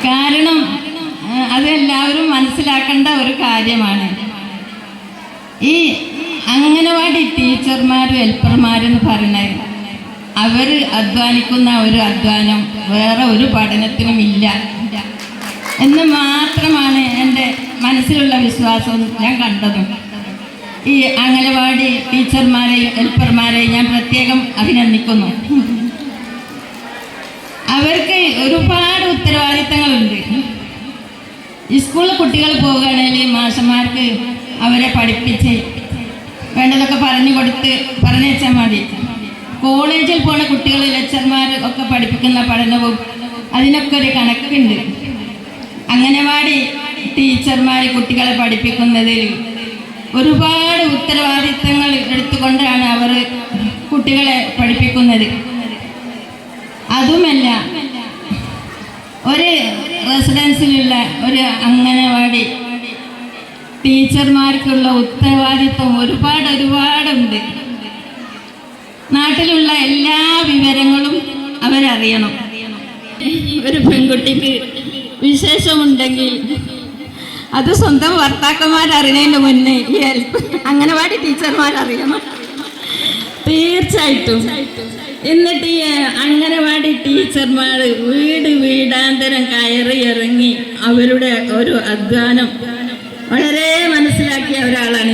കാരണം അതെല്ലാവരും മനസ്സിലാക്കേണ്ട ഒരു കാര്യമാണ്. ഈ അംഗനവാടി ടീച്ചർമാരും ഹെൽപ്പർമാരെന്ന് പറയുന്നത് അവർ അധ്വാനിക്കുന്ന ഒരു അധ്വാനം വേറെ ഒരു പഠനത്തിനും ഇല്ല എന്ന് മാത്രമാണ് എൻ്റെ മനസ്സിലുള്ള വിശ്വാസവും ഞാൻ കണ്ടതും. ഈ അംഗനവാടി ടീച്ചർമാരെയും ഹെൽപ്പർമാരെയും ഞാൻ പ്രത്യേകം അഭിനന്ദിക്കുന്നു. അവർക്ക് ഒരുപാട് ഉത്തരവാദിത്തങ്ങളുണ്ട്. ഈ സ്കൂളിൽ കുട്ടികൾ പോകുകയാണെങ്കിൽ മാഷന്മാർക്ക് അവരെ പഠിപ്പിച്ച് വേണ്ടതൊക്കെ പറഞ്ഞു വെച്ചാൽ മതി. കോളേജിൽ പോണ കുട്ടികൾ ലെക്ചർമാർ ഒക്കെ പഠിപ്പിക്കുന്ന പഠനവും അതിനൊക്കെ ഒരു കണക്കുണ്ട്. അംഗനവാടി ടീച്ചർമാർ കുട്ടികളെ പഠിപ്പിക്കുന്നതിൽ ഒരുപാട് ഉത്തരവാദിത്തങ്ങൾ എടുത്തുകൊണ്ടാണ് അവർ കുട്ടികളെ പഠിപ്പിക്കുന്നത്. അതുമല്ല, ഒരു റെസിഡൻസിലുള്ള ഒരു അംഗനവാടി ടീച്ചർമാർക്കുള്ള ഉത്തരവാദിത്വം ഒരുപാടുണ്ട്. നാട്ടിലുള്ള എല്ലാ വിവരങ്ങളും അവരറിയണം. ഒരു പെൺകുട്ടിക്ക് വിശേഷമുണ്ടെങ്കിൽ അത് സ്വന്തം ഭർത്താക്കന്മാരറിയുന്നതിന് മുന്നേ ഈ അംഗനവാടി ടീച്ചർമാരറിയണം, തീർച്ചയായിട്ടും. എന്നിട്ട് ഈ അംഗനവാടി ടീച്ചർമാർ വീടാന്തരം കയറി ഇറങ്ങി അവരുടെ ഒരു അധ്വാനം വളരെ മനസ്സിലാക്കിയ ഒരാളാണ്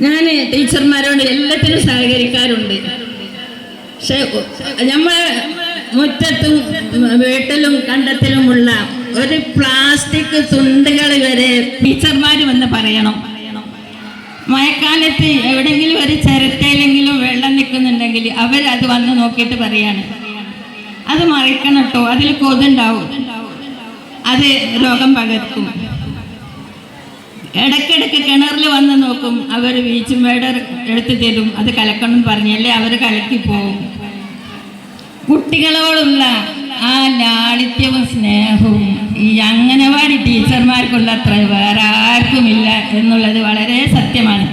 ഞാൻ ടീച്ചർമാരോട് എല്ലാത്തിനും സഹകരിക്കാറുണ്ട്. പക്ഷെ നമ്മളെ മുറ്റത്തും വീട്ടിലും കണ്ടത്തിലുമുള്ള ഒരു പ്ലാസ്റ്റിക് തുണ്ടുകൾ വരെ ടീച്ചർമാർ വന്ന് പറയണം. മഴക്കാലത്ത് എവിടെയെങ്കിലും ഒരു ചിരട്ടയിലെങ്കിലും വെള്ളം നിൽക്കുന്നുണ്ടെങ്കിൽ അവരത് വന്ന് നോക്കിയിട്ട് പറയാണ്, അത് മറിക്കണം കേട്ടോ, അതിൽ കൊതുണ്ടാവും, അത് രോഗം പകർത്തും. ഇടയ്ക്കിടയ്ക്ക് കിണറിൽ വന്ന് നോക്കും, അവർ ബീച്ചും വേടർ എടുത്തു തരും, അത് കലക്കണം പറഞ്ഞല്ലേ അവർ കലക്കി പോകും. കുട്ടികളോടുള്ള ആ ലാളിത്യവും സ്നേഹവും ഈ അംഗനവാടി ടീച്ചർമാർക്കുള്ള അത്ര വേറെ ആർക്കുമില്ല എന്നുള്ളത് വളരെ സത്യമാണ്.